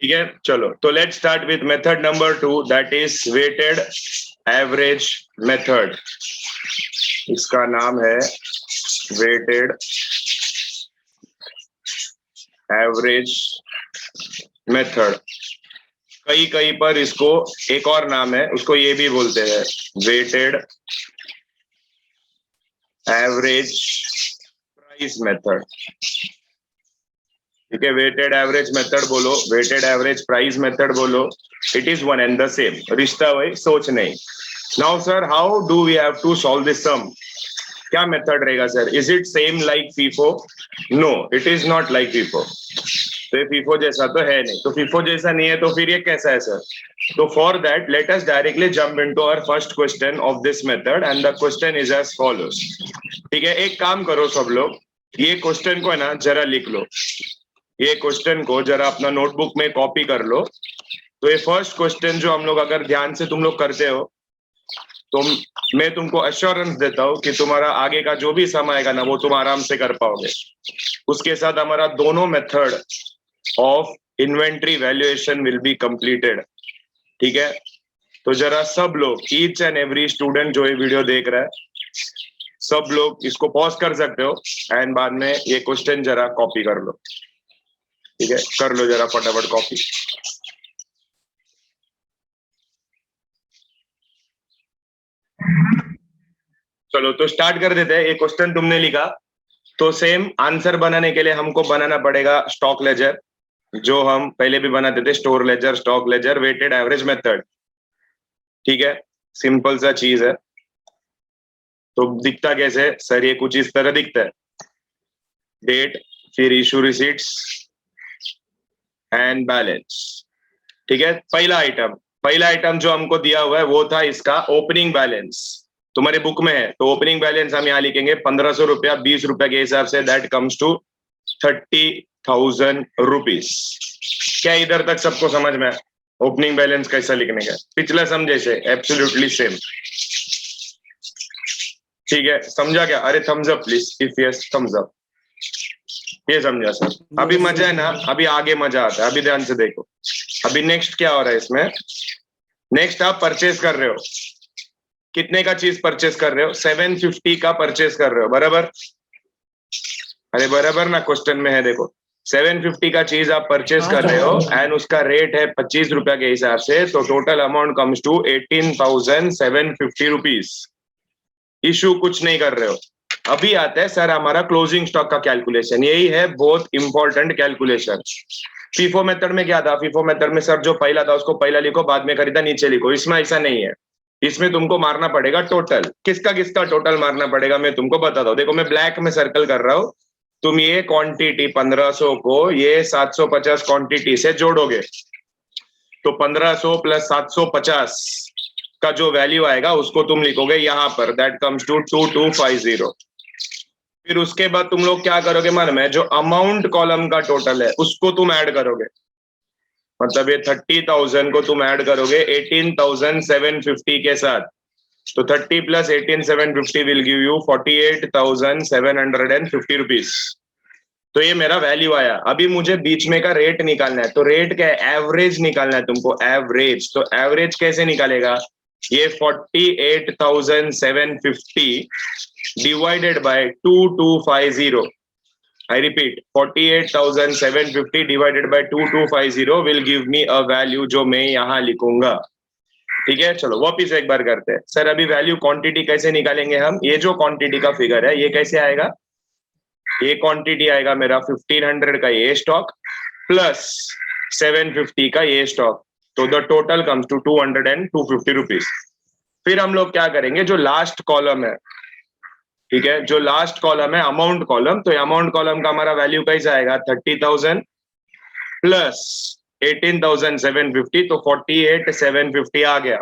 ठीक है, चलो तो let start with method number 2, that is weighted average method. इसका नाम है वेटेड एवरेज मेथड। कई कई पर इसको एक और नाम है, उसको ये भी बोलते हैं वेटेड एवरेज प्राइस मेथड। ठीक है, वेटेड एवरेज मेथड बोलो, वेटेड एवरेज प्राइस मेथड बोलो, it is one and the same, रिश्ता वही, सोच नहीं। Now sir, how do we have to solve this sum? क्या मेथड रहेगा sir? Is it same like FIFO? No, it is not like FIFO. तो FIFO जैसा तो है नहीं, तो फीफो जैसा नहीं है तो फिर ये कैसा है सर? तो for that let us directly jump into our first question of this method and the question is as follows. ठीक है, एक काम करो सब लोग, ये क्वेश्चन को है ना जरा लिख लो, ये क्वेश्चन को जरा अपना नोटबुक में कॉपी कर लो। तो ये फर्स्ट क्वेश्चन जो हम लोग अगर ध्यान से तुम लोग करते हो तो मैं तुमको अश्योरेंस देता हूं कि तुम्हारा आगे का जो भी सम आएगा ना वो तुम आराम से कर पाओगे। उसके साथ हमारा दोनों method of inventory valuation will be completed. ठीक है, तो जरा सब लोग, ईच एंड एवरी स्टूडेंट जो ये वीडियो देख रहा है, सब लोग इसको पॉज कर सकते हो एंड बाद में ये क्वेश्चन जरा कॉपी कर लो। ठीक है, कर लो जरा फटाफट कॉपी। चलो तो स्टार्ट कर देते हैं। ये क्वेश्चन तुमने लिखा तो सेम आंसर बनाने के लिए हमको बनाना पड़ेगा स्टॉक लेजर, जो हम पहले भी बनाते थे, store ledger, stock ledger, weighted average method. ठीक है, सिंपल सा चीज है। तो दिखता कैसे सर? ये कुछ इस तरह दिखता है, डेट, फिर इशू रिसीट्स एंड बैलेंस। ठीक है, पहला आइटम जो हमको दिया हुआ है वो था इसका ओपनिंग बैलेंस। तुम्हारे बुक में है तो ओपनिंग बैलेंस हम यहाँ लिखेंगे 1500 रुपया 20 रुपया के हिसाब से, दैट कम्स टू 30,000 रुपीज। क्या इधर तक सबको समझ में? ओपनिंग बैलेंस कैसा लिखने का? पिछला समझे से एब्सोल्युटली सेम। ठीक है, समझा क्या? अरे thumbs up please, if yes thumbs up. ये समझा सर? अभी मजा है ना? अभी आगे मजा आता है, अभी ध्यान से देखो। अभी नेक्स्ट क्या हो रहा है इसमें? नेक्स्ट आप परचेज कर रहे हो, कितने का चीज परचेज कर रहे हो? 750 का परचेज कर रहे हो, बराबर? अरे बराबर ना, क्वेश्चन में है देखो, 750 का चीज आप परचेज कर रहे हो एंड उसका रेट है 25 रुपया के हिसाब से, तो total amount comes to 18,750 rupees. Issue कुछ नहीं कर रहे हो। अभी आता है सर हमारा क्लोजिंग स्टॉक का कैलकुलेशन। यही है बहुत इंपॉर्टेंट कैलकुलेशन। फीफो मेथड में क्या था? फीफो मेथड में सर जो पहला था उसको पहला लिखो, बाद में खरीदा नीचे लिखो। इसमें ऐसा नहीं है, इसमें तुमको मारना पड़ेगा टोटल। किसका किसका टोटल मारना पड़ेगा मैं तुमको बताता हूँ। देखो मैं ब्लैक में सर्कल कर रहा हूँ, तुम ये क्वांटिटी 1500 को ये 750 क्वांटिटी से जोड़ोगे तो 1500 प्लस 750 का जो वैल्यू आएगा उसको तुम लिखोगे यहाँ पर, दैट कम्स टू 2250। फिर उसके बाद तुम लोग क्या करोगे मन में, जो अमाउंट कॉलम का टोटल है उसको तुम ऐड करोगे, मतलब ये 30,000 को तुम ऐड करोगे 18,750 के साथ, तो 30 plus 18,750 will give you 48,750 rupees. तो ये मेरा वैल्यू आया। अभी मुझे बीच में का रेट निकालना है, तो रेट क्या है? एवरेज निकालना है तुमको, एवरेज। तो एवरेज कैसे निकालेगा? ये 48,750 divided by 2250, I repeat 48,750 divided by 2250 will give me a value जो मैं यहाँ लिखूंगा। ठीक है, चलो वापिस एक बार करते हैं। सर अभी वैल्यू क्वांटिटी कैसे निकालेंगे हम? ये जो क्वांटिटी का फिगर है ये कैसे आएगा? ये क्वांटिटी आएगा मेरा 1500 का ये स्टॉक प्लस 750 का ये स्टॉक, तो the total comes to 200 and 250 rupees. फिर हम लोग क्या करेंगे, जो लास्ट कॉलम है, ठीक है, जो लास्ट कॉलम है अमाउंट कॉलम, तो अमाउंट कॉलम का हमारा वैल्यू कैसा आएगा? 30,000 प्लस 18,750, तो 48,750 आ गया।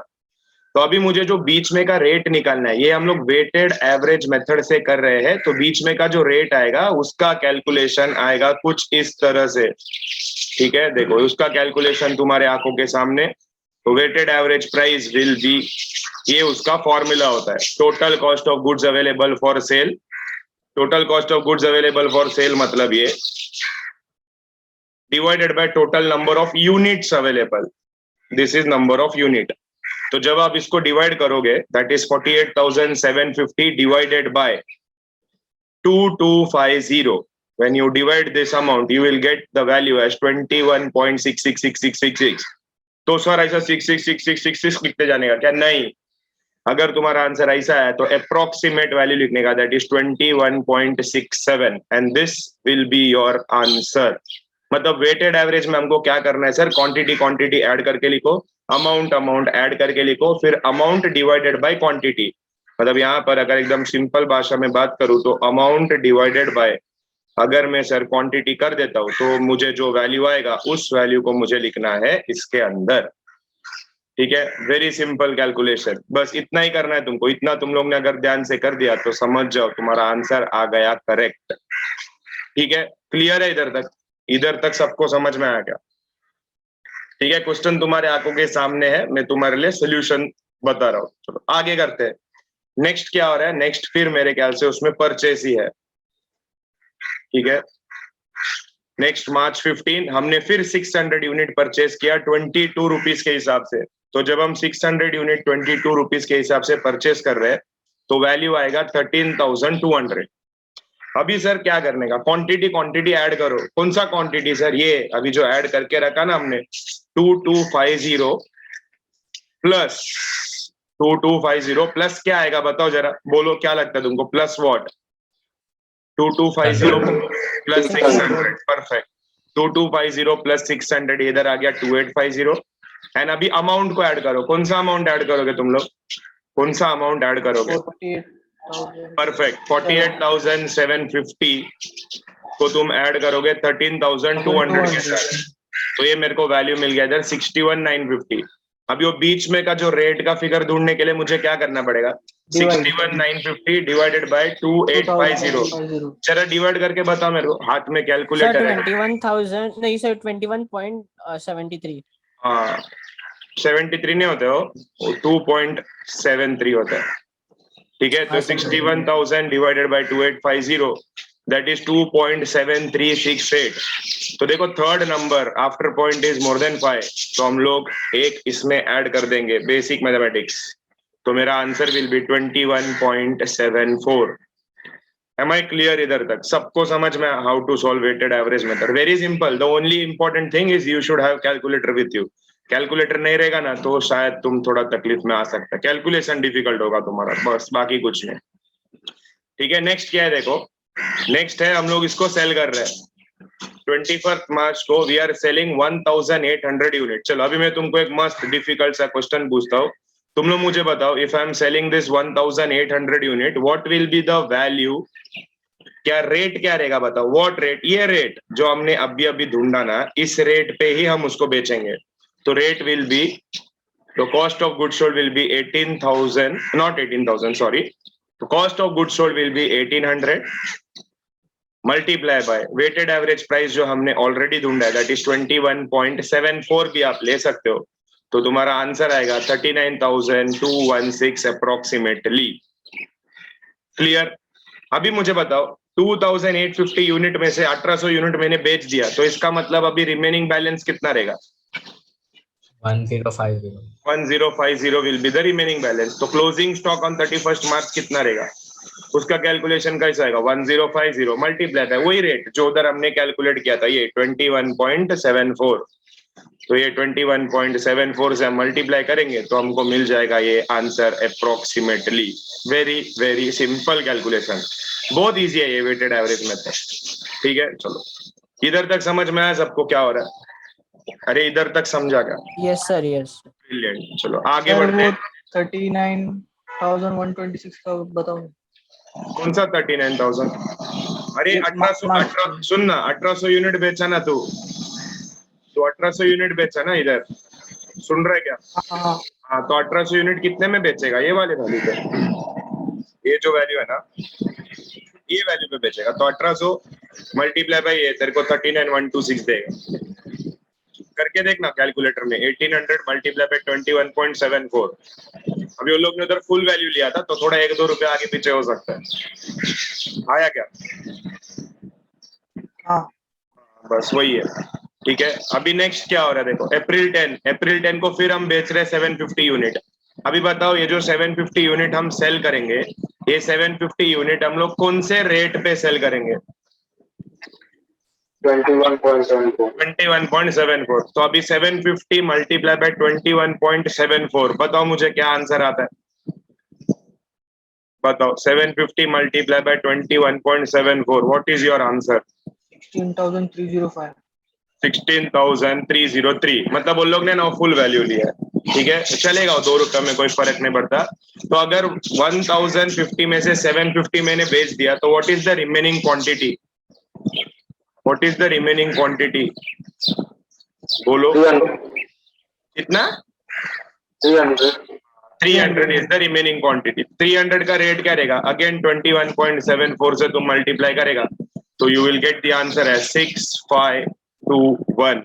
तो अभी मुझे जो बीच में का रेट निकालना है, ये हम लोग वेटेड एवरेज मेथड से कर रहे हैं, तो बीच में का जो रेट आएगा उसका कैलकुलेशन आएगा कुछ इस तरह से। ठीक है, देखो उसका कैलकुलेशन तुम्हारे आंखों के सामने। तो weighted average price will be, ये उसका फॉर्मूला होता है, total cost of goods available for sale. Total cost of goods available for sale मतलब ये divided by total number of units available, this is number of unit. तो जब आप इसको डिवाइड करोगे, that is 48,750 divided by 2250, when you divide this amount you will get the value as 21.666666। तो sir ऐसा 666666 लिखते जाने का क्या? नहीं, अगर तुम्हारा आंसर ऐसा है तो अप्रोक्सीमेट वैल्यू लिखने का, that is 21.67 and this will be your answer. मतलब वेटेड एवरेज में हमको क्या करना है सर? क्वांटिटी क्वांटिटी ऐड करके लिखो, अमाउंट अमाउंट ऐड करके लिखो, फिर अमाउंट डिवाइडेड बाय क्वांटिटी। मतलब यहाँ पर अगर एकदम सिंपल भाषा में बात करूं तो अमाउंट डिवाइडेड बाय, अगर मैं सर क्वांटिटी कर देता हूं तो मुझे जो वैल्यू आएगा उस वैल्यू को मुझे लिखना है इसके अंदर। ठीक है, वेरी सिंपल कैलकुलेशन, बस इतना ही करना है तुमको। इतना तुम लोग ने अगर ध्यान से कर दिया तो समझ जाओ तुम्हारा आंसर आ गया करेक्ट। ठीक है, क्लियर है इधर तक? इधर तक सबको समझ में आया क्या? ठीक है, क्वेश्चन तुम्हारे आंखों के सामने है, मैं तुम्हारे लिए सोल्यूशन बता रहा हूँ। चलो आगे करते हैं। नेक्स्ट क्या हो रहा है? नेक्स्ट फिर मेरे ख्याल से उसमें परचेस ही है। ठीक है, नेक्स्ट March 15 हमने फिर 600 यूनिट परचेस किया 22 रुपीज के हिसाब से। तो जब हम 600 यूनिट 22 रुपीज के हिसाब से परचेस कर रहे हैं तो वैल्यू आएगा 13,200। अभी सर क्या करने का? क्वांटिटी क्वांटिटी ऐड करो। कौन सा क्वांटिटी सर? ये अभी जो ऐड करके रखा ना हमने, 2250 प्लस 2250 प्लस क्या आएगा बताओ जरा, बोलो क्या लगता है तुमको? Plus what? 2250 plus 600, perfect. 2250 plus 600 इधर आ गया 2850। एंड अभी अमाउंट को ऐड करो। कौन सा अमाउंट ऐड करोगे तुम लोग? कौन सा अमाउंट ऐड करोगे? परफेक्ट, 48,750 को तुम ऐड करोगे 13,200 के साथ, तो ये मेरे को वैल्यू मिल गया इधर 61,950। अभी वो बीच में का जो रेट का फिगर ढूंढने के लिए मुझे क्या करना पड़ेगा? 61,950 डिवाइडेड बाय 2850। जरा डिवाइड करके बताओ मेरे को, हाथ में कैलकुलेटर है? 21,000 नहीं सर, 21.73। हाँ, 73 नहीं होते हो, 2.73 होता है। ठीक है, तो 61,000 डिवाइडेड बाय 2850, दैट इज 2.7368। तो देखो third number after point is more than 5, तो हम लोग एक इसमें ऐड कर देंगे, बेसिक मैथमेटिक्स। तो मेरा answer will be 21.74। Am I clear इधर तक? सबको समझ में how to solve weighted average method? Very simple. The only important thing is you should have calculator with you. Calculator नहीं रहेगा ना तो शायद तुम थोड़ा तकलीफ में आ सकता है, कैलकुलेशन डिफिकल्ट होगा तुम्हारा, बस बाकी कुछ नहीं। ठीक है, नेक्स्ट क्या है देखो, नेक्स्ट है हम लोग इसको सेल कर रहे हैं 21 मार्च को, वी आर सेलिंग 1800 यूनिट। चलो अभी मैं तुमको एक मस्त डिफिकल्ट सा क्वेश्चन पूछता हूँ, तुम लोग मुझे बताओ, if I am selling this 1800 unit, what will be the value? क्या रेट क्या रहेगा बताओ? What rate? ये रेट जो हमने अभी अभी ढूंढा ना, इस रेट पे ही हम उसको बेचेंगे। तो rate will B, the cost of goods sold will be 18,000, not 18,000, sorry. The cost of goods sold will be 1800 multiply by weighted average price जो हमने ऑलरेडी ढूंढा है, that is 21.74 भी आप ले सकते हो। तो तुम्हारा आंसर आएगा 39,216 अप्रोक्सीमेटली। क्लियर? अभी मुझे बताओ 2,850 यूनिट में से 1800 यूनिट मैंने बेच दिया, तो इसका मतलब अभी रिमेनिंग बैलेंस कितना रहेगा? 1050 will be the remaining balance। तो क्लोजिंग स्टॉक ऑन 31 मार्च कितना रहेगा? उसका कैलकुलेशन कैसा आएगा? 1050 मल्टीप्लाई है वही रेट जो उधर हमने कैलकुलेट किया था, ये 21.74। तो ये 21.74 से हम मल्टीप्लाई करेंगे तो हमको मिल जाएगा ये answer approximately. Very very simple calculation, बहुत इजी है ये वेटेड एवरेज मेथड। ठीक है, चलो इधर तक समझ में आया सबको क्या हो रहा है? अरे इधर तक समझा क्या? Yes sir, yes. ब्रिलियंट, चलो आगे बढ़ते हैं। 39,126 का बताओ। कौन सा 39,000? अरे 1800, सुन ना, 1800 यूनिट बेचा ना तू, तो 1800 यूनिट बेचा ना इधर, सुन रहा है क्या? हाँ, तो 1800 यूनिट कितने में बेचेगा? ये वाले वैल्यू पे, ये जो वैल्यू है ना, ये वैल्यू पे बेचेगा। तो 1800 मल्टीप्लाई बाय ये तेरे को 39,126 देगा। करके देखना कैलकुलेटर में, 1800 मल्टीप्लाई बाय 21.74। अभी उन लोग ने उधर फुल वैल्यू लिया था तो थोड़ा 1-2 रुपए आगे पीछे हो सकता है। आया क्या? हाँ, बस वही है। ठीक है, अभी नेक्स्ट क्या हो रहा है देखो, अप्रैल 10 को फिर हम बेच रहे हैं 750 यूनिट। अभी बताओ ये जो 750 यूनिट हम सेल करेंगे, ये 750 यूनिट हम लोग कौन से रेट पे सेल करेंगे? 21.74। 21.74। तो अभी 750 मल्टीप्लाई बाय 21.74, बताओ मुझे क्या आंसर आता है? बताओ 750 multiply by 21.74, what is your answer? 16,305। 16,303। मतलब उन लोग ने ना फुल वैल्यू लिया है, ठीक है, चलेगा, 2 रुपए में कोई फर्क नहीं पड़ता। तो अगर 1050 में से 750 मैंने बेच दिया, तो what is the remaining quantity? What is the remaining quantity? बोलो 300। कितना? 300। 300 इज द रिमेनिंग क्वांटिटी। 300 का रेट क्या रहेगा? अगेन 21.74 से तुम मल्टीप्लाई करेगा, तो you will get the answer है 6521।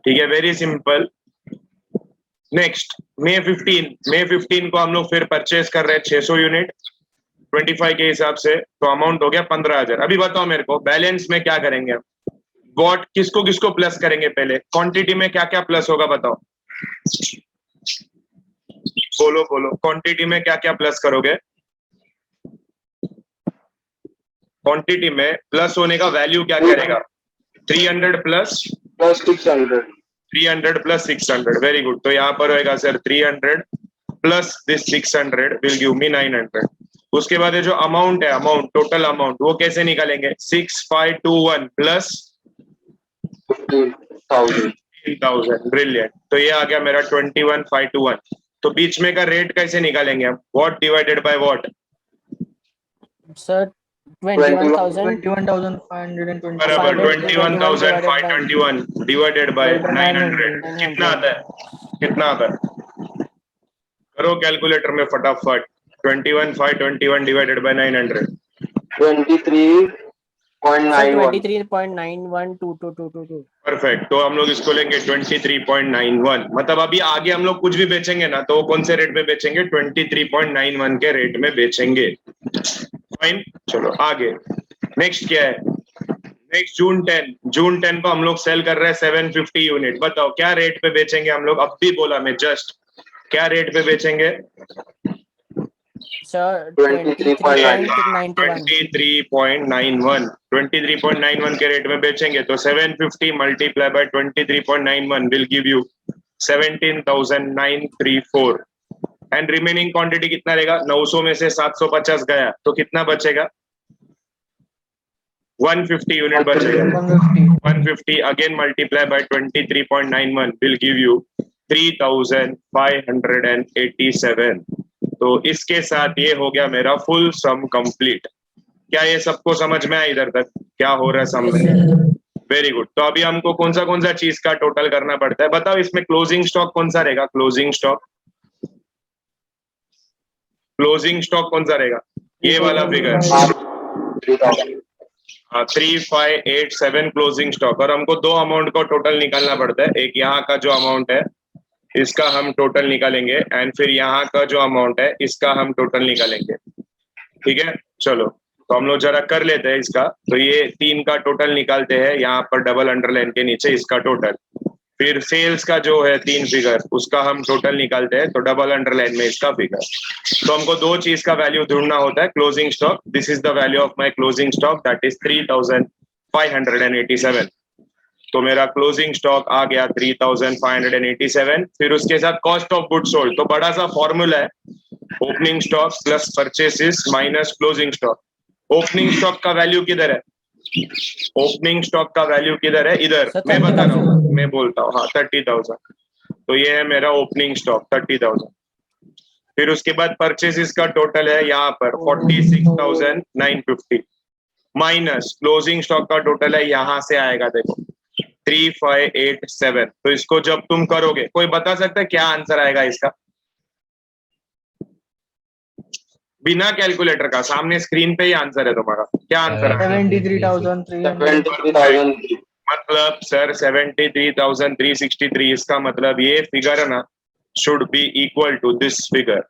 ठीक है, वेरी सिंपल। नेक्स्ट May 15 को हम लोग फिर परचेज कर रहे हैं 600 यूनिट 25 के हिसाब से, तो अमाउंट हो गया 15,000। अभी बताओ मेरे को बैलेंस में क्या करेंगे? व्हाट, किसको किसको प्लस करेंगे? पहले क्वांटिटी में क्या क्या प्लस होगा बताओ, बोलो बोलो, क्वांटिटी में क्या क्या प्लस करोगे? क्वांटिटी में प्लस होने का वैल्यू क्या करेगा? 300 plus plus 600। 300 plus 600, very good. तो यहाँ पर होएगा sir 300 plus this 600 will give me 900। उसके बाद ये जो अमाउंट है, अमाउंट, टोटल अमाउंट, वो कैसे निकालेंगे? 6521 प्लस 15,000। 15,000, ब्रिलियंट। तो ये आ गया मेरा 21,521। तो बीच में का रेट कैसे निकालेंगे हम? What divided by what? Sir, 21,000 21,520। बराबर, 21,521 21,521 डिवाइडेड बाय 900 कितना आता है? कितना आता है? करो कैलकुलेटर में फटाफट। 21,521 डिवाइडेड बाय 900, 23.91। 23.91222222। परफेक्ट। तो हम लोग इसको लेंगे 23.91। मतलब अभी आगे हम लोग कुछ भी बेचेंगे ना, तो वो कौन से रेट में बेचेंगे? 23.91 के रेट में बेचेंगे। फाइन, चलो आगे। नेक्स्ट क्या है? नेक्स्ट जून 10 को हम लोग सेल कर रहे हैं 750 यूनिट। बताओ क्या रेट पे बेचेंगे हम लोग? अब भी बोला मैं जस्ट, क्या रेट पे बेचेंगे? Sir, 23.91। 23.91. 23.91 के रेट में बेचेंगे, तो 750 multiply by 23.91 will give you 17,934। And remaining quantity कितना रहेगा? 900 में से 750 गया, तो कितना बचेगा? 150 यूनिट बचेगा। 150 again multiply by 23.91 will give you 3,587। तो इसके साथ ये हो गया मेरा फुल सम कंप्लीट। क्या ये सबको समझ में आया इधर तक क्या हो रहा है सम में? Very good. तो अभी हमको कौन सा चीज का टोटल करना पड़ता है? बताओ इसमें क्लोजिंग स्टॉक कौन सा रहेगा? क्लोजिंग स्टॉक कौन सा रहेगा? ये वाला फिगर 3587 क्लोजिंग स्टॉक। और हमको दो अमाउंट को टोटल निकालना पड़ता है। एक यहाँ का जो अमाउंट है इसका हम टोटल निकालेंगे, एंड फिर यहाँ का जो अमाउंट है इसका हम टोटल निकालेंगे। ठीक है, चलो तो हम लोग जरा कर लेते हैं इसका। तो ये 3 का टोटल निकालते हैं, यहाँ पर डबल अंडरलाइन के नीचे इसका टोटल। फिर सेल्स का जो है 3 फिगर, उसका हम टोटल निकालते हैं, तो डबल अंडरलाइन में इसका फिगर। तो हमको दो चीज का वैल्यू ढूंढना होता है। Closing stock, this is the value of my closing stock, that is 3,587। तो मेरा क्लोजिंग स्टॉक आ गया 3,587। फिर उसके साथ कॉस्ट ऑफ गुड सोल्ड, तो बड़ा सा फॉर्मूला है, opening stock plus purchases minus closing stock. Opening stock का वैल्यू किधर है? ओपनिंग स्टॉक का वैल्यू किधर है? इधर Sir, मैं बता रहा 30,000. हूँ, मैं बोलता हूँ, हाँ 30,000। तो ये है मेरा ओपनिंग स्टॉक 30,000। फिर उसके बाद परचेसेस का टोटल है यहाँ पर 46,950 माइनस क्लोजिंग स्टॉक का टोटल है, यहाँ से आएगा देखो 3,587। तो इसको जब तुम करोगे, कोई बता सकता है क्या आंसर आएगा इसका? बिना कैलकुलेटर का, सामने स्क्रीन पे ही आंसर है तुम्हारा। क्या आंसर है? 73,300। मतलब सर 73,363, इसका मतलब ये फिगर है ना should be equal to this figure.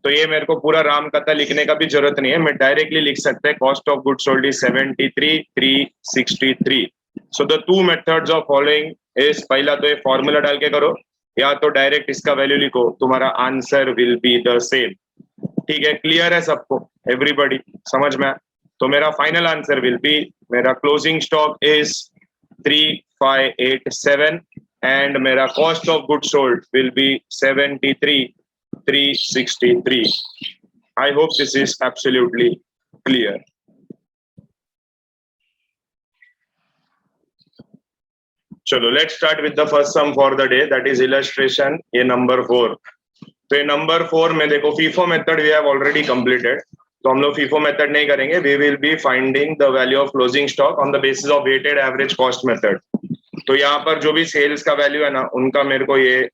तो ये मेरे को पूरा राम कथा लिखने का भी जरूरत नहीं है, मैं डायरेक्टली लिख सकते हैं cost of good sold is 73,363। So the two methods of following is, पहला तो ये फॉर्मूला डाल के करो या तो डायरेक्ट इसका वैल्यू लिखो, तुम्हारा answer will be the same. ठीक है, क्लियर है सबको, एवरीबॉडी समझ में? तो मेरा फाइनल आंसर विल बी, मेरा क्लोजिंग स्टॉक इज 3587 एंड मेरा cost of good sold will be 73,363। I hope this is absolutely clear. चलो let's start with the first sum for the day, that is illustration ये number 4। तो ये number 4 में देखो FIFO method we have already completed, तो हम लोग FIFO method नहीं करेंगे, we will be finding the value of closing stock on the basis of weighted average cost method. तो यहाँ पर जो भी सेल्स का वैल्यू है ना, उनका मेरे को ये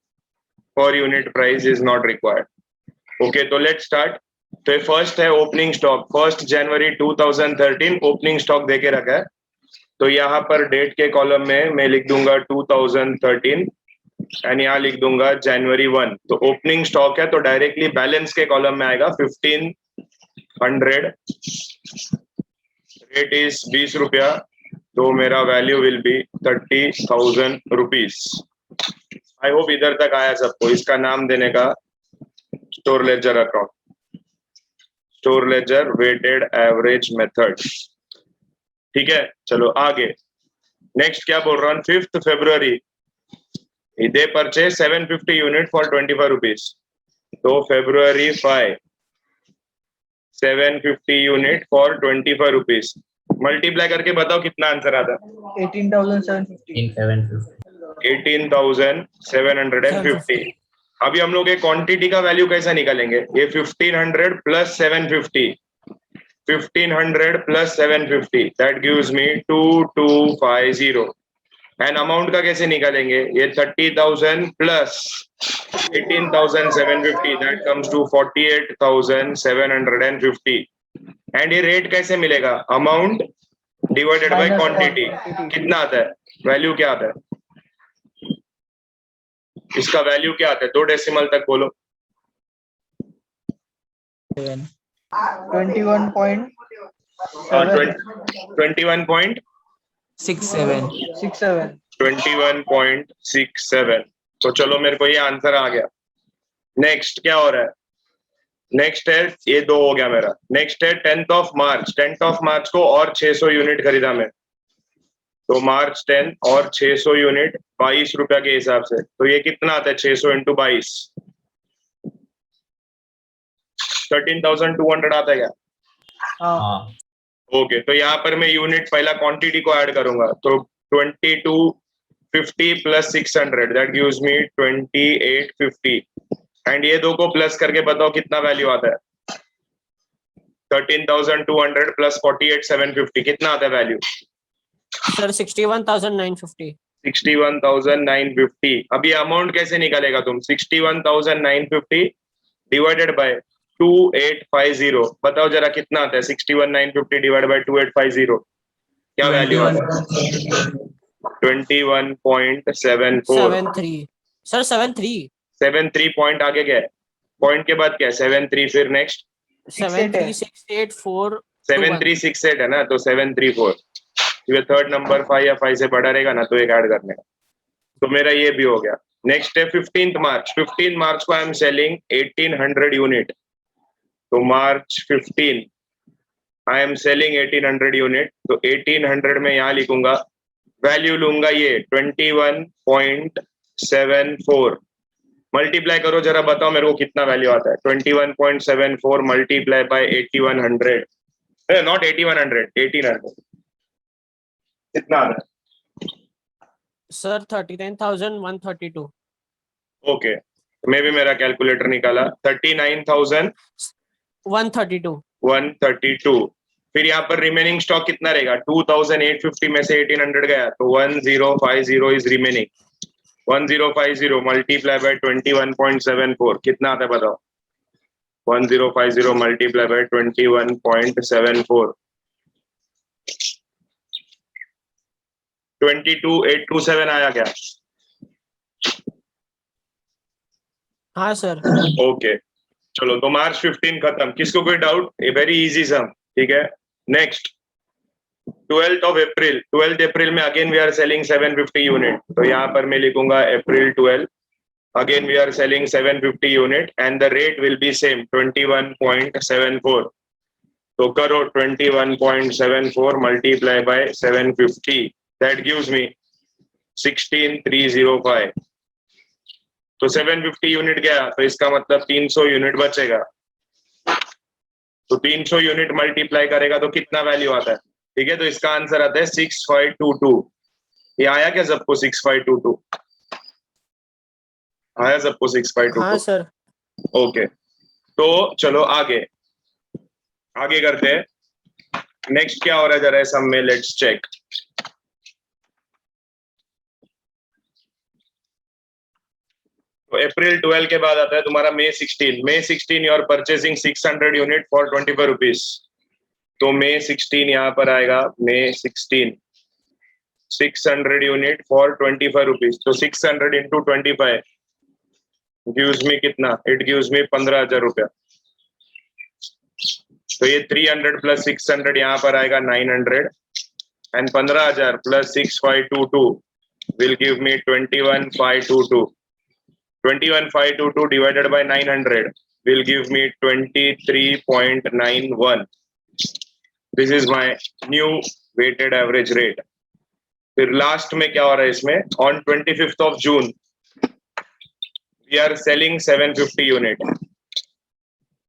per unit price is not required. Okay, तो लेट्स स्टार्ट। तो ये फर्स्ट है ओपनिंग स्टॉक, 1 जनवरी 2013 ओपनिंग स्टॉक देके रखा है। तो यहाँ पर डेट के कॉलम में मैं लिख दूंगा 2013 एंड यहाँ लिख दूंगा जनवरी 1। तो ओपनिंग स्टॉक है तो डायरेक्टली बैलेंस के कॉलम में आएगा 1500, रेट इज 20 रुपया, तो मेरा value will be 30,000 rupees. I hope इधर तक आया सबको। इसका नाम देने का store ledger account, store ledger weighted average method. ठीक है, चलो आगे। नेक्स्ट क्या बोल रहा हूँ, 5th February they purchase 750 unit for 25 rupees. तो February 5 750 unit for 25 rupees, multiply करके बताओ कितना आंसर आता है। 18,750. 18,750। अभी हम लोग एक क्वांटिटी का वैल्यू कैसा निकालेंगे, ये 1500 plus 750, 1500 plus 750 that gives me 2250। And amount का कैसे निकालेंगे, ये 30,000 plus 18,750 that comes to 48,750। And ये रेट कैसे मिलेगा, amount divided by Minus quantity. quantity. कितना आता है, वैल्यू क्या आता है, इसका वैल्यू क्या आता है, 2 डेसिमल तक बोलो। 21.67. 21.67। तो चलो मेरे को ये आंसर आ गया। नेक्स्ट क्या हो रहा है, नेक्स्ट है ये 2 हो गया मेरा। नेक्स्ट है 10th of March, 10th of March को और 600 यूनिट खरीदा मैं। तो March 10 और 600 यूनिट 22 रुपया के हिसाब से, तो ये कितना आता है 600 इंटू 22, 13,200 आता है क्या? हाँ. ओके, तो यहाँ पर मैं यूनिट पहला क्वांटिटी को ऐड करूंगा, तो 2250 plus 600 that gives me 2850। And ये 2 को प्लस करके बताओ कितना वैल्यू आता है, 13,200 प्लस 48,750 कितना आता है वैल्यू? सर 61,950। 61,950। अभी अमाउंट कैसे निकालेगा तुम, 61,950 डिवाइडेड बाय 2850, बताओ जरा कितना आता है 61,950 डिवाइड बाय 2850, क्या वैल्यू आता है? 21.74। 73 सर, 73 73 पॉइंट आगे क्या है, पॉइंट के बाद क्या है 73, फिर नेक्स्ट 73684 7368 है ना, तो 734, ये थर्ड नंबर 5 या 5 से बड़ा रहेगा ना तो एक ऐड करने का। तो मेरा ये भी हो गया। नेक्स्ट है 15th March, 15 मार्च को आई एम सेलिंग 1800 यूनिट। तो March 15 I am selling 1800 unit, तो 1800 में यहाँ लिखूंगा, वैल्यू लूंगा ये 21.74, मल्टीप्लाई करो जरा बताओ मेरे को कितना वैल्यू आता है, 21.74 मल्टीप्लाई बाय 8100, नॉट 8100, 1800 कितना आता है? सर 39,132। ओके, मैं भी मेरा कैलकुलेटर निकाला, 39,132। फिर यहाँ पर रिमेनिंग स्टॉक कितना रहेगा, 2,850 में से 1800 गया, तो 1050 इज रिमेनिंग। 1050 मल्टीप्लाई बाय 21.74 कितना आता है बताओ, 1050 मल्टीप्लाई बाय 21.74, 22,827 आया क्या? हाँ सर। ओके, चलो तो March 15 खत्म। किसको कोई डाउट, ये वेरी इजी सम, ठीक है। नेक्स्ट 12th अप्रैल में again we are selling 750 unit, तो यहाँ पर मैं लिखूंगा April 12, again we are selling 750 unit and the rate will be same 21.74. तो करो 21.74 multiply by 750, that gives me 16,305. तो 750 यूनिट गया, तो इसका मतलब 300 यूनिट बचेगा. तो 300 यूनिट मल्टीप्लाई करेगा तो कितना वैल्यू आता है? ठीक है, तो इसका आंसर आता है 6522. ये आया क्या सबको? 6522 आया सबको? 6522. हाँ सर. ओके, तो चलो आगे करते हैं. नेक्स्ट क्या हो रहा है जरा सम में, लेट्स चेक. तो अप्रैल 12 के बाद आता है तुम्हारा May 16. You are purchasing 600 unit for 25 rupees. तो May 16 यहाँ पर आएगा. May 16 600 unit for 25 rupees. तो 600 इंटू 25 गिव्स मी कितना? इट गिव्स मी 15,000 रुपया. तो ये 300 प्लस 600 यहाँ पर आएगा 900 and 15,000 plus 6522 will give me 21,522. 21,522 divided by 900 will give me 23.91. This is my new weighted average rate. फिर लास्ट में क्या हो रहा है इसमें? On 25th of June we are selling 750 unit.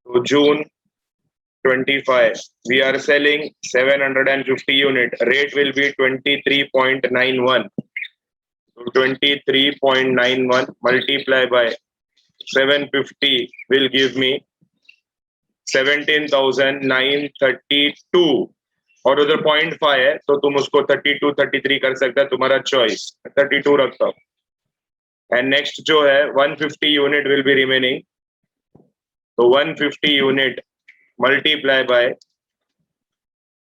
So June 25 we are selling 750 unit. Rate will be 23.91. So 23.91 multiply by 750 will give me 17,932. और उधर 0.5 है तो तुम उसको 32 33 कर सकते हैं, तुम्हारा चॉइस. 32 रखता हूं. एंड नेक्स्ट जो है 150 यूनिट विल बी रिमेनिंग. तो 150 unit multiply by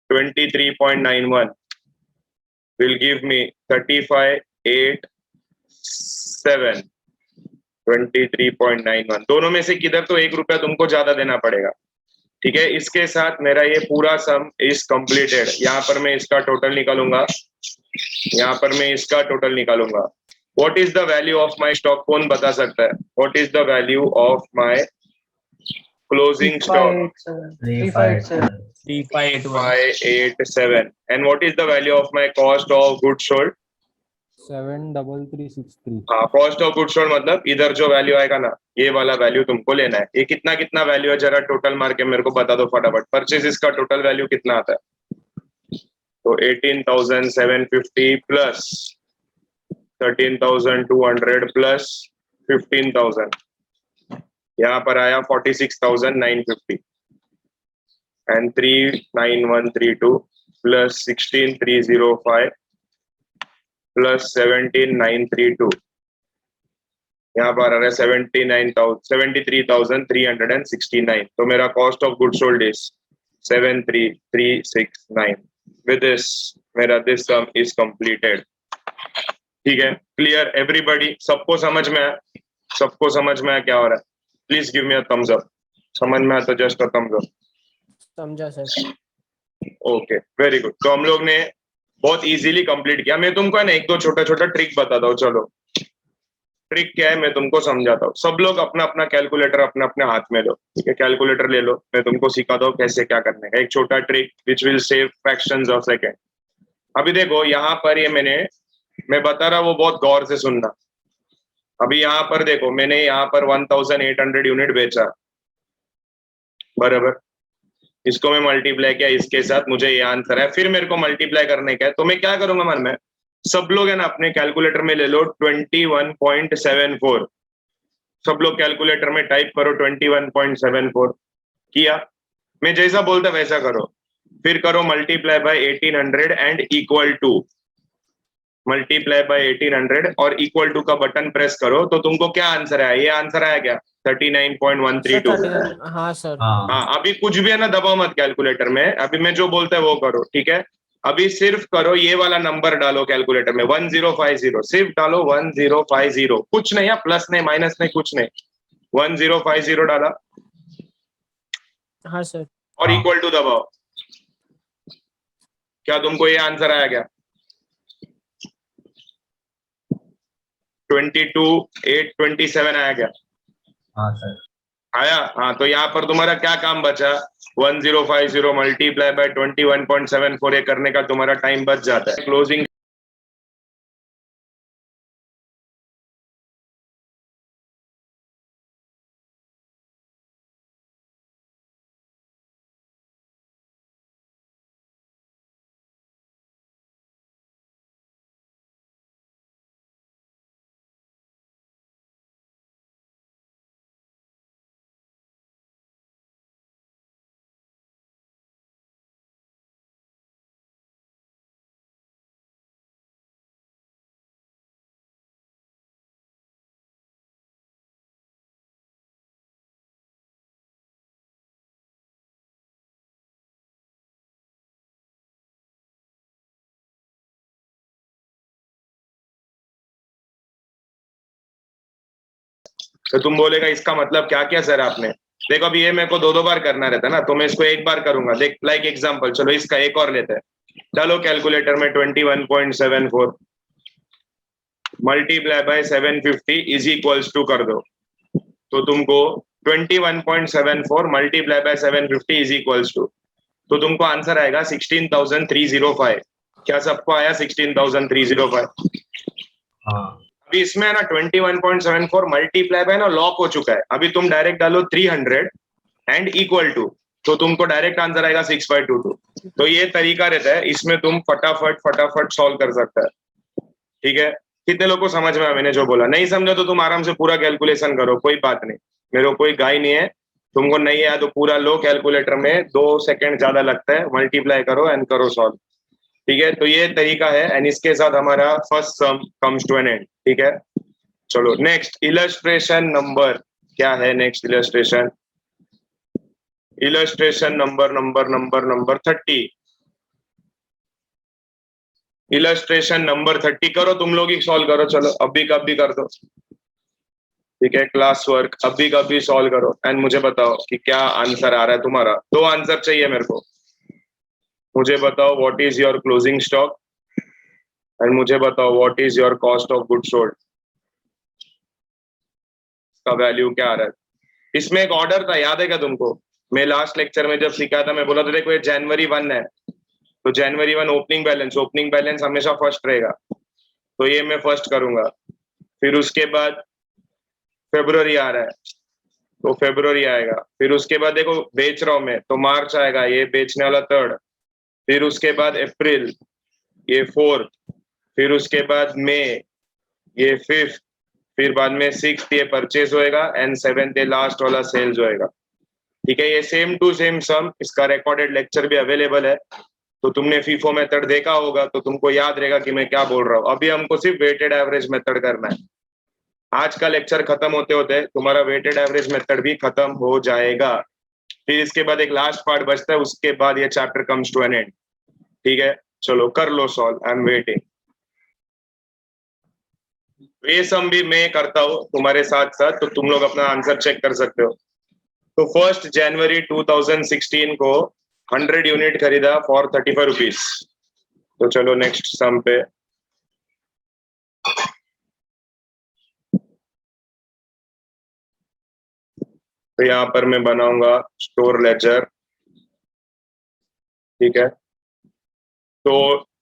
23.91 will give me 35,807. 23.91. दोनों में से किधर तो 1 रुपया तुमको ज्यादा देना पड़ेगा. ठीक है, इसके साथ मेरा ये पूरा सम इज कंप्लीटेड. यहाँ पर मैं इसका टोटल निकालूंगा, यहाँ पर मैं इसका टोटल निकालूंगा. What is the value of my stock? कौन बता सकता है? What is the value of my closing stock? 3587. And what is the value of my cost of goods sold? 73363. हाँ, कॉस्ट ऑफ गुड्स सोल्ड मतलब इधर जो value आएगा ना, ये वाला वैल्यू तुमको लेना है. ये कितना कितना वैल्यू है जरा टोटल मार के मेरे को बता दो फटाफट. परचेजेस का टोटल वैल्यू कितना आता है? तो 18,750 प्लस 13,200 प्लस 15,000, यहाँ पर आया 46,950 and 39132 plus 16,305 plus 17,932, यहाँ पर आ रहा है 73,369. तो मेरा cost of good sold is 73,369. With this मेरा दिस सम इज कंप्लीटेड. ठीक है, क्लियर एवरीबॉडी? सबको समझ में आया? सबको समझ में आया क्या हो रहा है? Please give me a thumbs up. समझ में आया तो जस्ट अ थम्स अप. समझा सर. Okay, very good. तो हम लोग ने बहुत इजीली कंप्लीट किया. मैं तुमको है ना 1-2 छोटा छोटा ट्रिक बताता हूँ. चलो, ट्रिक क्या है मैं तुमको समझाता हूँ. सब लोग अपना अपना कैलकुलेटर अपने अपने हाथ में लो. ठीक है, कैलकुलेटर ले लो. मैं तुमको सिखाता हूँ कैसे क्या करने का. एक छोटा trick which will save fractions of second. अभी देखो यहाँ पर ये मैं बता रहा, वो बहुत गौर से सुनना. अभी यहाँ पर देखो, मैंने यहाँ पर 1,800 यूनिट बेचा, बराबर. इसको मैं मल्टीप्लाई किया इसके साथ, मुझे ये आंसर है. फिर मेरे को मल्टीप्लाई करने का है, तो मैं क्या करूंगा मन में, सब लोग है ना अपने कैलकुलेटर में ले लो 21.74. सब लोग कैलकुलेटर में टाइप करो 21.74. किया, मैं जैसा बोलता वैसा करो. फिर करो multiply by 1800 and equal to. Multiply by 1800 और इक्वल टू का बटन प्रेस करो तो तुमको क्या आंसर आया? ये आंसर आया क्या? 39.132. हाँ सर. हाँ, अभी कुछ भी है ना दबाओ मत कैलकुलेटर में. अभी मैं जो बोलता है वो करो. ठीक है, अभी सिर्फ करो ये वाला नंबर डालो कैलकुलेटर में 1050. सिर्फ डालो 1050, कुछ नहीं है, प्लस नहीं माइनस नहीं कुछ नहीं. 1050 डाला हाँ सर. और इक्वल टू दबाओ. क्या तुमको ये आंसर आया क्या? 22,827 आया क्या? हाँ सर। आया? हाँ, तो यहाँ पर तुम्हारा क्या काम बचा? 1050 मल्टीप्लाई बाय 21.74 ये करने का तुम्हारा टाइम बच जाता है। क्लोजिंग तो तुम बोलेगा इसका मतलब क्या किया सर आपने? देखो अभी ये मेरे को दो बार करना रहता है ना, तो मैं इसको एक बार करूंगा। देख लाइक एग्जांपल, चलो इसका एक और लेते हैं। चलो कैलकुलेटर में 21.74 multiply by 750 is equals to कर दो, तो तुमको 21.74 multiply by 750 is equals to, तो तुमको आंसर आएगा 16,305। क्या सबको आया 16,305? हाँ अभी इसमें है ना 21.74 मल्टीप्लाई बाय ना लॉक हो चुका है। अभी तुम डायरेक्ट डालो 300 एंड इक्वल टू, तो तुमको डायरेक्ट आंसर आएगा 6/22। तो ये तरीका रहता है, इसमें तुम फटाफट सॉल्व कर सकता है। ठीक है, कितने लोग को समझ में आया मैंने जो बोला? नहीं समझा तो तुम आराम से पूरा कैलकुलेशन करो, कोई बात नहीं, मेरे को कोई गाय नहीं है। तुमको नहीं आया तो पूरा लो, कैलकुलेटर में 2 सेकंड ज्यादा लगता है, मल्टीप्लाई करो एंड करो सॉल्व। ठीक है, तो ये तरीका है एंड इसके साथ हमारा first sum comes to an end. ठीक है, चलो नेक्स्ट इलस्ट्रेशन नंबर क्या है? Next illustration number 30। Illustration number 30 करो, तुम लोग ही सॉल्व करो। चलो अभी कब भी कर दो, ठीक है, क्लास वर्क अभी कभी सॉल्व करो एंड मुझे बताओ कि क्या आंसर आ रहा है तुम्हारा। 2 आंसर चाहिए मेरे को। मुझे बताओ what is your closing stock and मुझे बताओ what is your cost of good sold, का वैल्यू क्या आ रहा है। इसमें एक ऑर्डर था, याद है क्या तुमको? मैं लास्ट लेक्चर में जब सिखाया था, मैं बोला था देखो ये जनवरी 1 है, तो जनवरी 1 ओपनिंग बैलेंस हमेशा फर्स्ट रहेगा, तो ये मैं फर्स्ट करूंगा। फिर उसके बाद फेब्रुवरी आ रहा है, तो फेब्रुवरी आएगा। फिर उसके बाद देखो बेच रहा हूं मैं, तो मार्च आएगा, ये बेचने वाला 3rd। फिर उसके बाद अप्रैल, ये 4th। फिर उसके बाद मई, ये 5th। फिर बाद में 6th ये परचेज होएगा एंड 7th ये लास्ट वाला सेल्स होएगा। ठीक है, ये सेम टू सेम सम, इसका रिकॉर्डेड लेक्चर भी अवेलेबल है, तो तुमने फीफो मेथड देखा होगा तो तुमको याद रहेगा कि मैं क्या बोल रहा हूँ। अभी हमको सिर्फ वेटेड एवरेज मेथड करना है। आज का लेक्चर खत्म होते होते तुम्हारा वेटेड एवरेज मेथड भी खत्म हो जाएगा। फिर इसके बाद एक लास्ट पार्ट बचता है, उसके बाद ये chapter comes to an end. ठीक है, चलो कर लो सॉल्व, आई एम वेटिंग। ये सम भी मैं करता हूँ तुम्हारे साथ साथ, तो तुम लोग अपना आंसर चेक कर सकते हो। तो 1 जनवरी 2016 को 100 यूनिट खरीदा फॉर 35 रुपीज। तो चलो नेक्स्ट सम पे। तो यहाँ पर मैं बनाऊंगा स्टोर लेजर। ठीक है, तो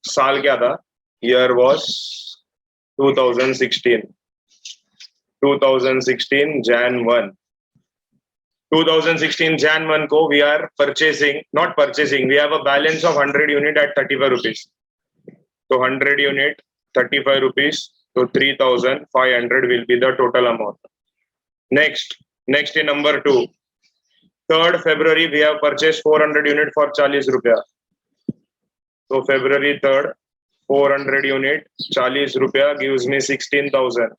साल क्या था? Year was 2016 Jan 1। 2016 Jan 1 को we are purchasing, not purchasing, we have a balance of 100 unit at 35 rupees. So 100 unit 35 rupees, so 3,500 will be the total amount. Next in number 2, 3rd February we have purchased 400 unit for 40 ruपया. So February 3rd 400 unit 40 रुपया gives me 16,000.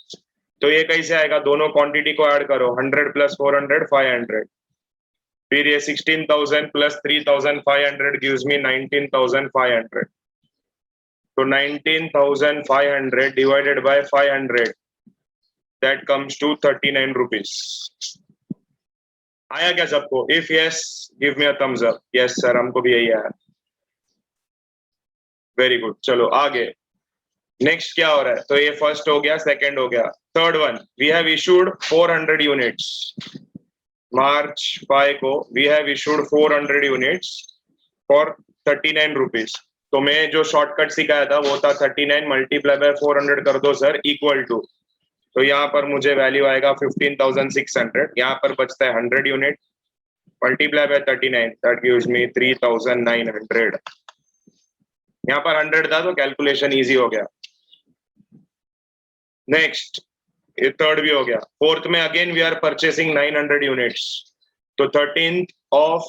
तो ये कैसे आएगा? दोनों quantity को add करो, 100 plus 400 500। फिर ये 16,000 प्लस 3,500 gives me 19,500। तो 19,500 divided by 500, that comes to 39 rupees. आया क्या सबको? If yes, give me a thumbs up. Yes sir, हमको भी यही आया। वेरी गुड, चलो आगे नेक्स्ट क्या हो रहा है? तो ये फर्स्ट हो गया, सेकंड हो गया, third one, we have issued 400 units. March 5 को we have issued 400 units for 39 rupees. तो मैं जो शॉर्टकट सिखाया था वो था 39 मल्टीप्लाई बाय 400 कर दो सर, इक्वल टू, तो यहाँ पर मुझे वैल्यू आएगा 15,600। यहाँ पर बचता है 100 unit, multiply by 39, that gives मी 3,900। यहाँ पर 100 था तो कैलकुलेशन इजी हो गया। नेक्स्ट, ये थर्ड भी हो गया। फोर्थ में again we are purchasing 900 units. तो 13th ऑफ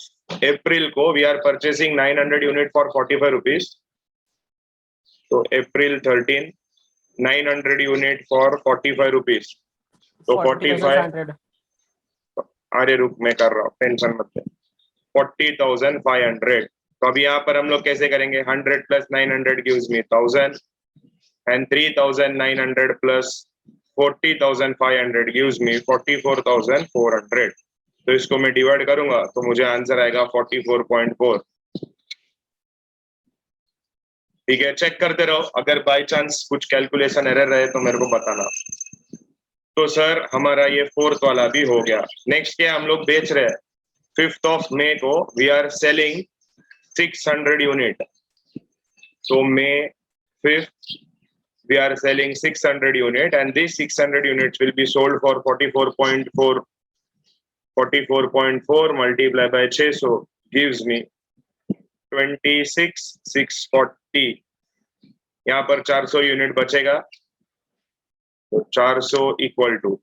अप्रैल को we are purchasing 900 unit for 45 rupees. तो अप्रैल 13 900 यूनिट फॉर 45 रुपीज। तो 45, 40,500. अरे रुक मैं कर रहा हूँ, टेंशन मत ले, 40,500। तो अभी यहाँ पर हम लोग कैसे करेंगे? 100 plus 900 gives me 1000 and 3,900 plus 40,500 gives me 44,400। तो इसको मैं डिवाइड करूंगा तो मुझे आंसर आएगा 44.4। ठीक है, चेक करते रहो, अगर बाय चांस कुछ कैलकुलेशन एरर रहे तो मेरे को बताना। तो सर हमारा ये फोर्थ वाला भी हो गया। नेक्स्ट क्या हम लोग बेच रहे हैं? 5th ऑफ मे को वी आर सेलिंग 600 यूनिट। तो मे 5th we are selling 600 unit and these 600 units will be sold for 44.4. 44.4 multiplied by 600 gives me 26,640। यहाँ पर 400 यूनिट बचेगा, तो 400 इक्वल टू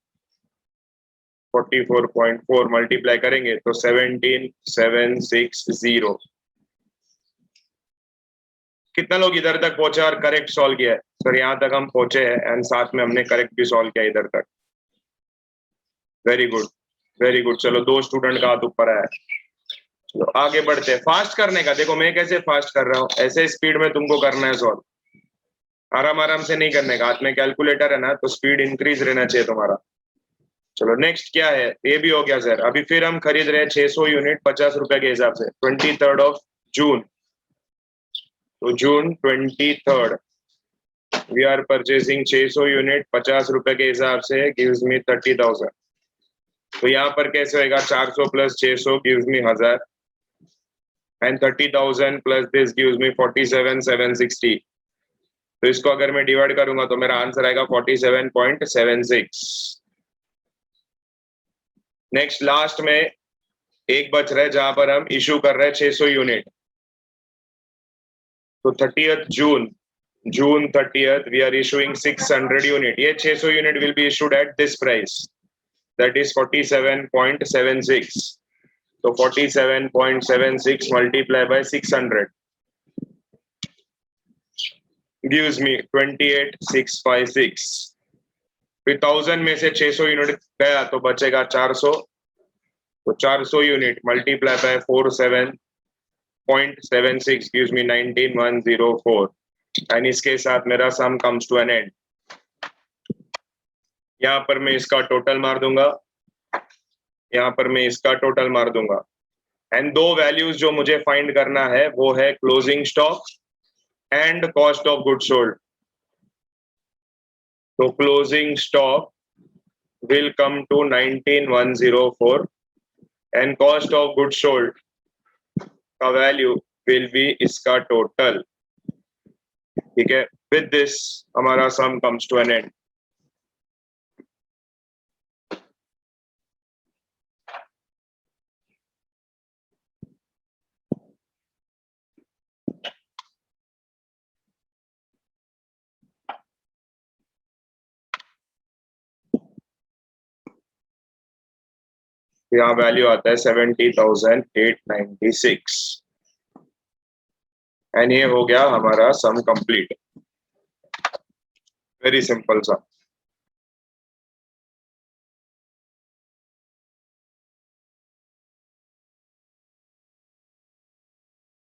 44.4 मल्टीप्लाई करेंगे तो 17,760। कितना लोग इधर तक पहुंचे और करेक्ट सॉल्व किया है? सर यहाँ तक हम पहुंचे हैं एंड साथ में हमने करेक्ट भी सॉल्व किया इधर तक। Very good, very good. चलो 2 स्टूडेंट का हाथ ऊपर आया। चलो आगे बढ़ते हैं। फास्ट करने का देखो, मैं कैसे फास्ट कर रहा हूँ, ऐसे स्पीड में तुमको करना है सॉल्व, आराम आराम से नहीं करने का। हाथ में कैलकुलेटर है ना, तो स्पीड इंक्रीज रहना चाहिए तुम्हारा। चलो नेक्स्ट क्या है? ये भी हो गया सर। अभी फिर हम खरीद रहे हैं 600 यूनिट 50 रुपए के हिसाब से, 23rd ऑफ जून। तो June 23rd we are purchasing 600 unit 50 रुपए के हिसाब से, गिव्स मी 30,000। तो यहाँ पर कैसे होएगा? 400 plus 600 gives me 1000 and 30,000 plus this gives me 47,760। तो इसको अगर मैं डिवाइड करूंगा तो मेरा आंसर आएगा 47.76। नेक्स्ट लास्ट में एक बच रहा है जहां पर हम इशू कर रहे हैं 600 यूनिट। तो 30th June 30th we are issuing 600 unit। ये 600 unit will be issued at this price, that is 47.76। तो 47.76 multiplied by 600 gives me 28,656। फिर 1000 में से 600 यूनिट गया तो बचेगा 400। तो 400 unit multiply by 47.76 gives me 19,104। And इसके साथ मेरा सम कम्स टू एन एंड। यहाँ पर मैं इसका टोटल मार दूंगा, यहाँ पर मैं इसका टोटल मार दूंगा। एंड 2 वैल्यूज जो मुझे फाइंड करना है वो है closing stock and cost of good sold. तो closing stock will come to 19,104 and cost of good sold का वैल्यू विल बी इसका टोटल। ठीक है, विद दिस हमारा sum comes to an end. यहाँ वैल्यू आता है 70,896 एंड ये हो गया हमारा सम कंप्लीट। वेरी सिंपल सा।